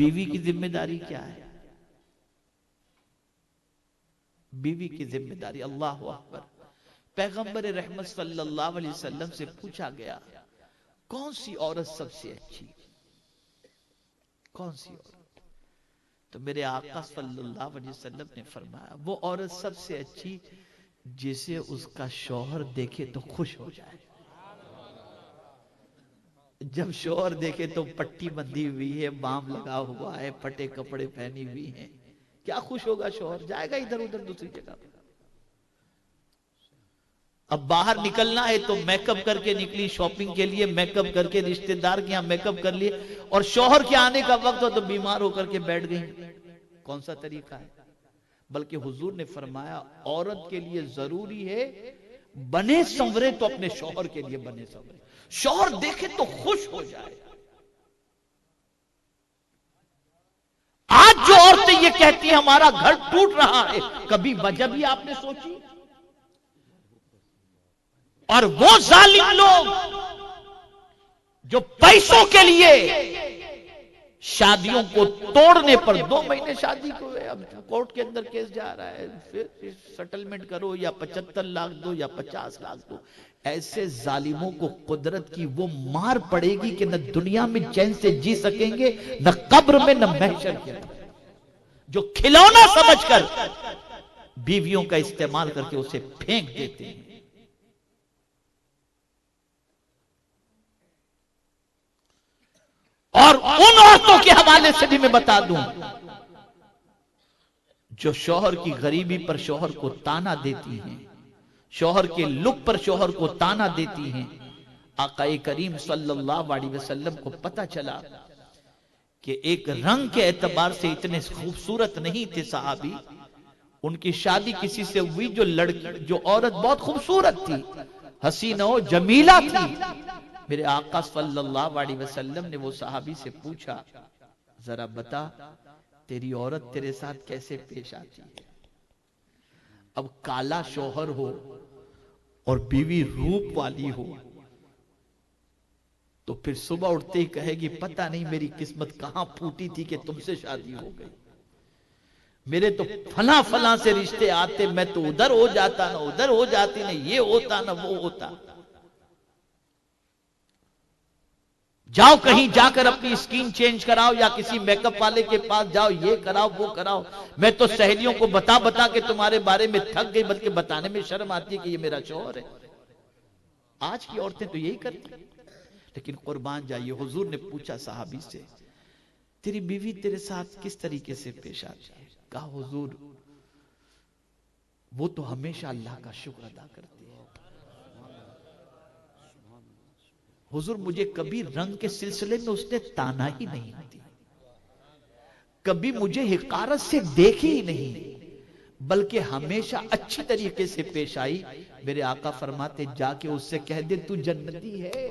بیوی کی ذمہ داری کیا ہے؟ بیوی کی ذمہ داری، اللہ اکبر، پیغمبر رحمت صلی اللہ علیہ وسلم سے پوچھا گیا کون سی عورت سب سے اچھی، کون سی عورت؟ تو میرے آقا صلی اللہ علیہ وسلم نے فرمایا وہ عورت سب سے اچھی جسے اس کا شوہر دیکھے تو خوش ہو جائے۔ جب شوہر دیکھے تو پٹی بندھی ہوئی ہے، بام لگا ہوا ہے، پھٹے کپڑے پہنی ہوئی ہیں، کیا خوش ہوگا شوہر؟ جائے گا ادھر ادھر دوسری جگہ۔ اب باہر نکلنا ہے تو میک اپ کر کے نکلی شاپنگ کے لیے، میک اپ کر کے رشتہ دار کے یہاں میک اپ کر لیے، اور شوہر کے آنے کا وقت ہو تو بیمار ہو کر کے بیٹھ گئی۔ کون سا طریقہ ہے؟ بلکہ حضور نے فرمایا عورت کے لیے ضروری ہے بنے سنورے تو اپنے شوہر کے لیے بنے سنورے، شوہر دیکھے تو خوش ہو جائے۔ آج جو عورتیں یہ کہتی ہیں ہمارا گھر ٹوٹ رہا ہے، کبھی وجہ بھی آپ نے سوچی؟ اور وہ ظالم لوگ جو پیسوں کے لیے شادیوں کو توڑنے پر 2 مہینے شادی کو ہوئے، اب کورٹ کے اندر کیس جا رہا ہے، پھر سیٹلمنٹ کرو یا 75 لاکھ دو یا 50 لاکھ دو۔ ایسے ظالموں کو قدرت کی وہ مار پڑے گی کہ نہ دنیا میں چین سے جی سکیں گے، نہ قبر میں، نہ محشر کے اندر۔ جو کھلونا سمجھ کر بیویوں کا استعمال کر کے اسے پھینک دیتے ہیں۔ اور ان عورتوں کے حوالے سے بھی میں بتا دوں جو شوہر کی غریبی پر شوہر کو تانا دیتی ہیں، شوہر کے لک پر شوہر کو تانا دیتی ہیں۔ آقا کریم صلی اللہ علیہ وسلم کو پتہ چلا کہ ایک رنگ کے اعتبار سے اتنے خوبصورت نہیں تھے صحابی، ان کی شادی کسی سے ہوئی جو عورت بہت خوبصورت تھی، حسینہ و جمیلہ تھی۔ میرے آقا صلی اللہ علیہ وسلم نے وہ صحابی سے پوچھا ذرا بتا تیری عورت تیرے ساتھ کیسے پیش آتی ہے؟ اب کالا شوہر ہو اور بیوی روپ والی ہو تو پھر صبح اٹھتے ہی کہے گی پتہ نہیں میری قسمت کہاں پھوٹی تھی کہ تم سے شادی ہو گئی، میرے تو فلاں فلاں سے رشتے آتے، میں تو ادھر ہو جاتا، نہ ادھر ہو جاتی، نہ یہ ہوتا نہ وہ ہوتا۔ جاؤ کہیں جا کر اپنی سکین چینج کراؤ یا کسی میک اپ والے کے پاس جاؤ، یہ کراؤ وہ کراؤ، میں تو سہیلیوں کو بتا بتا کے تمہارے بارے میں تھک گئی، بلکہ بتانے میں شرم آتی ہے کہ یہ میرا شوہر ہے۔ آج کی عورتیں تو یہی کرتی ہیں۔ لیکن قربان جائیے حضور نے پوچھا صحابی سے تیری بیوی تیرے ساتھ کس طریقے سے پیش آتی ہے؟ کہا حضور وہ تو ہمیشہ اللہ کا شکر ادا کرتی ہے۔ حضور مجھے کبھی رنگ کے سلسلے میں اس نے تانا ہی نہیں دی، کبھی مجھے حقارت سے دیکھی ہی نہیں، بلکہ ہمیشہ اچھی طریقے سے پیش آئی۔ میرے آقا فرماتے جا کے اس سے کہہ دے تو جنتی ہے،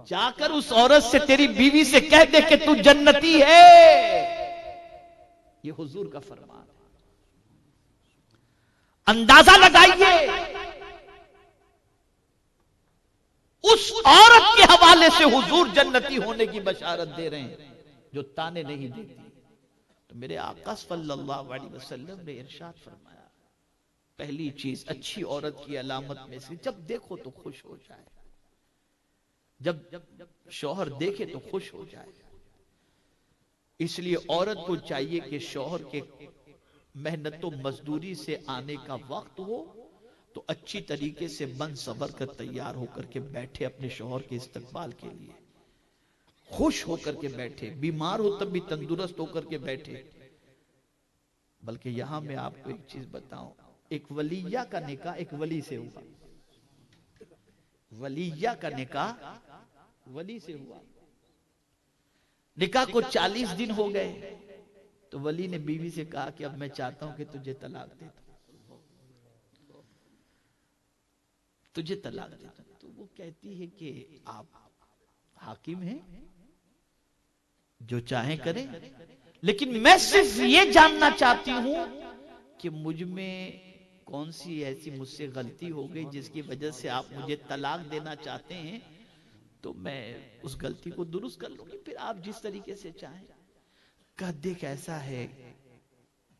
جا کر اس عورت سے تیری بیوی سے کہہ دے کہ تو جنتی ہے۔ یہ حضور کا فرمان ہے۔ اندازہ لگائیے اس عورت کے حوالے سے حضور جنتی ہونے کی بشارت دے رہے ہیں جو تانے نہیں دیتی۔ تو میرے آقا صلی اللہ علیہ وسلم نے ارشاد فرمایا پہلی چیز اچھی عورت کی علامت میں سے جب دیکھو تو خوش ہو جائے، جب شوہر دیکھے تو خوش ہو جائے۔ اس لیے عورت کو چاہیے کہ شوہر کے محنت و مزدوری سے آنے کا وقت ہو تو اچھی طریقے سے بن صبر کر تیار ہو کر کے بیٹھے اپنے شوہر کے استقبال کے لیے، خوش ہو کر کے بیٹھے، بیمار ہو تب بھی تندرست ہو کر کے بیٹھے۔ بلکہ یہاں میں آپ کو ایک چیز بتاؤں، ایک ولیہ کا نکاح ایک ولی سے ہوا، ولیہ کا نکاح ولی سے ہوا، نکاح کو 40 دن ہو گئے تو ولی نے بیوی سے کہا کہ اب میں چاہتا ہوں کہ تجھے طلاق دے دوں، تجھے طلاق دے دوں۔ تو وہ کہتی ہے کہ آپ حاکم ہیں، جو چاہیں کریں، لیکن میں صرف یہ جاننا چاہتی ہوں کہ مجھ میں کون سی ایسی مجھ سے غلطی ہو گئی جس کی وجہ سے آپ مجھے طلاق دینا چاہتے ہیں، تو میں اس غلطی کو درست کر لوں گی، پھر آپ جس طریقے سے چاہیں۔ کہا دیکھ ایسا ہے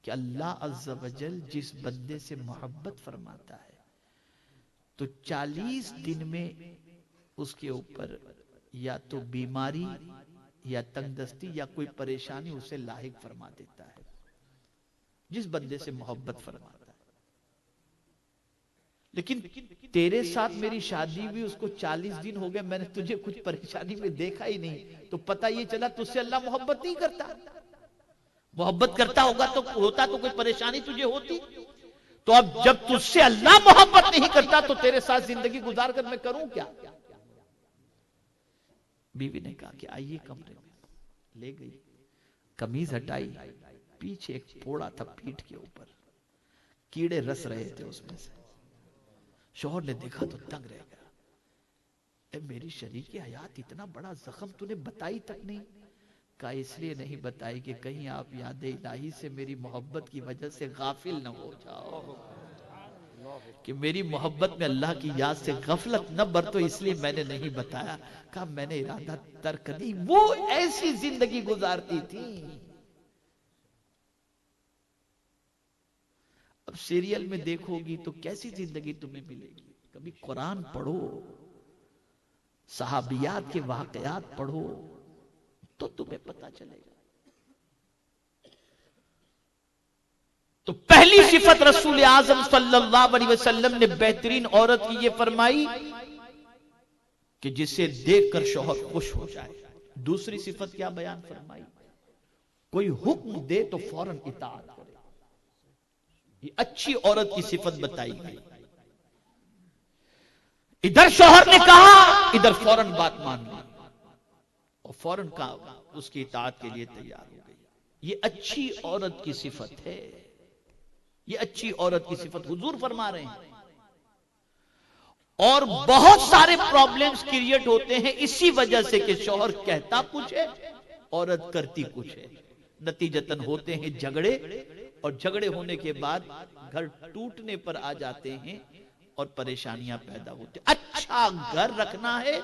کہ اللہ عز و جل جس بندے سے محبت فرماتا ہے تو 40 دن میں اس کے اوپر یا تو بیماری یا تنگ دستی یا کوئی پریشانی اسے لاحق فرما دیتا ہے، جس بندے سے محبت فرماتا ہے۔ لیکن تیرے ساتھ میری شادی بھی اس کو 40 دن ہو گئے، میں نے تجھے کچھ پریشانی میں دیکھا ہی نہیں، تو پتہ یہ چلا تجھ سے اللہ محبت نہیں کرتا۔ محبت کرتا ہوگا تو ہوتا تو کوئی پریشانی تجھے ہوتی۔ تو اب جب تجھ سے اللہ محبت نہیں کرتا تو تیرے ساتھ زندگی گزار کر میں کروں کیا؟ بیوی نے کہا کہ آئیے کمرے میں، لے گئی، قمیض ہٹائی، پیچھے ایک پھوڑا تھا پیٹھ کے اوپر، کیڑے رس رہے تھے اس میں سے۔ شوہر نے دیکھا تو دنگ رہ گیا، اے میری شریک حیات اتنا بڑا زخم تو نے بتائی تک نہیں؟ کہا اس لیے نہیں بتائی کہ کہیں آپ یاد الہی سے میری محبت کی وجہ سے غافل نہ ہو جاؤ، کہ میری محبت میں اللہ کی یاد سے غفلت نہ برتو، اس لیے میں نے نہیں بتایا۔ کہا میں نے ارادہ ترک نہیں، وہ ایسی زندگی گزارتی تھی۔ اب سیریل میں دیکھو گی تو کیسی زندگی تمہیں ملے گی؟ کبھی قرآن پڑھو، صحابیات کے واقعات پڑھو تو تمہیں پتا چلے گا۔ تو پہلی صفت رسول اعظم صلی اللہ علیہ وسلم نے بہترین عورت کی یہ فرمائی کہ جسے دیکھ کر شوہر خوش ہو جائے۔ دوسری صفت کیا بیان فرمائی؟ کوئی حکم دے تو فوراً اطاعت کرے۔ یہ اچھی عورت کی صفت بتائی گئی۔ ادھر شوہر نے کہا، ادھر فوراً بات مان لی اور فوراً کہا اس کی اطاعت کے لیے تیار ہو گئی۔ یہ اچھی عورت کی صفت ہے، یہ اچھی عورت کی صفت حضور فرما رہے ہیں۔ اور بہت سارے پرابلمز کریٹ ہوتے ہیں اسی وجہ سے کہ شوہر کہتا کچھ ہے، عورت کرتی کچھ ہے، نتیجتاً ہوتے ہیں جھگڑے، اور جھگڑے ہونے کے بعد گھر ٹوٹنے پر آ جاتے ہیں اور پریشانیاں پیدا ہوتی ہیں۔ اچھا گھر رکھنا ہے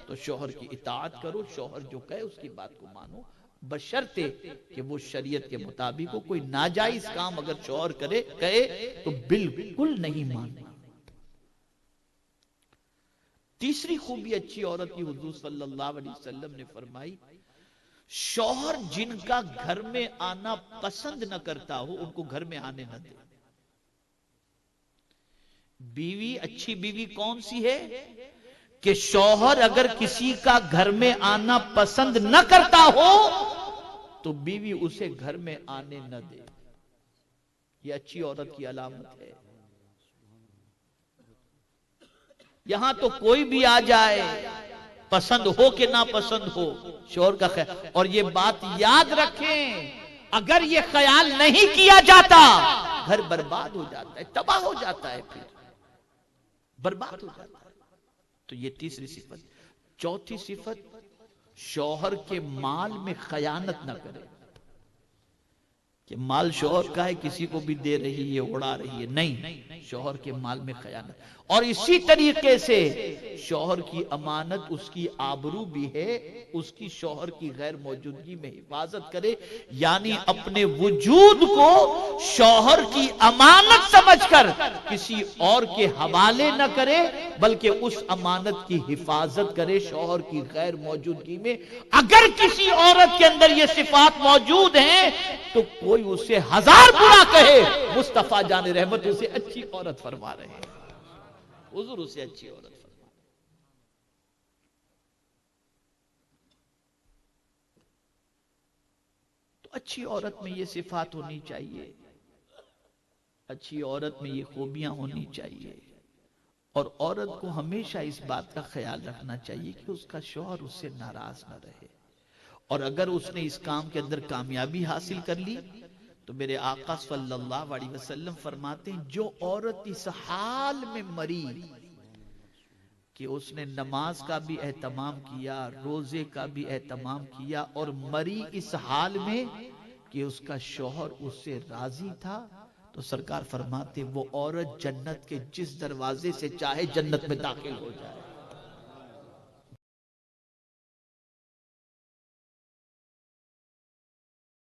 تو شوہر کی اطاعت کرو، شوہر جو کہے اس کی بات کو مانو، بشرطے کہ وہ شریعت کے مطابق ہو۔ کوئی ناجائز کام اگر شوہر کہے تو بالکل نہیں ماننا۔ تیسری خوبی اچھی عورت کی حضور صلی اللہ علیہ وسلم نے فرمائی، شوہر جن کا گھر میں آنا پسند نہ کرتا ہو ان کو گھر میں آنے نہ دے۔ بیوی، اچھی بیوی کون سی ہے؟ کہ شوہر اگر کسی کا گھر میں آنا پسند نہ کرتا ہو تو بیوی اسے گھر میں آنے نہ دے۔ یہ اچھی عورت کی علامت ہے۔ یہاں تو کوئی بھی آ جائے، پسند ہو کہ نہ پسند ہو، شوہر کا خیال۔ اور یہ بات یاد رکھیں، اگر یہ خیال نہیں کیا جاتا گھر برباد ہو جاتا ہے، تباہ ہو جاتا ہے، پھر برباد ہو جاتا ہے۔ تو یہ تیسری صفت۔ چوتھی صفت، شوہر کے مال میں خیانت نہ کرے، کہ مال شوہر کا ہے کسی کو بھی دے رہی ہے، اڑا رہی ہے، نہیں، شوہر کے مال میں خیانت۔ اور اسی طریقے سے شوہر کی امانت، اس کی آبرو بھی ہے، اس کی شوہر کی غیر موجودگی میں حفاظت کرے، یعنی اپنے وجود کو شوہر کی امانت سمجھ کر کسی اور کے حوالے نہ کرے، بلکہ اس امانت کی حفاظت کرے شوہر کی غیر موجودگی میں۔ اگر کسی عورت کے اندر یہ صفات موجود ہیں تو کوئی اسے 1000 برا کہے، مصطفیٰ جان رحمت اسے اچھی عورت فرما رہے ہیں، حضور اسے اچھی عورت فرما رہے ہیں۔ تو اچھی عورت میں یہ صفات ہونی چاہیے، اچھی عورت میں یہ خوبیاں ہونی چاہیے، اور عورت کو ہمیشہ اس بات کا خیال رکھنا چاہیے کہ اس کا شوہر اس سے ناراض نہ رہے، اور اگر اس نے اس کام کے اندر کامیابی حاصل کر لی تو میرے آقا صلی اللہ علیہ وسلم فرماتے ہیں، جو عورت اس حال میں مری کہ اس نے نماز کا بھی اہتمام کیا، روزے کا بھی اہتمام کیا، اور مری اس حال میں کہ اس کا شوہر اس سے راضی تھا، تو سرکار فرماتے وہ عورت جنت کے جس دروازے سے چاہے جنت میں داخل ہو جائے۔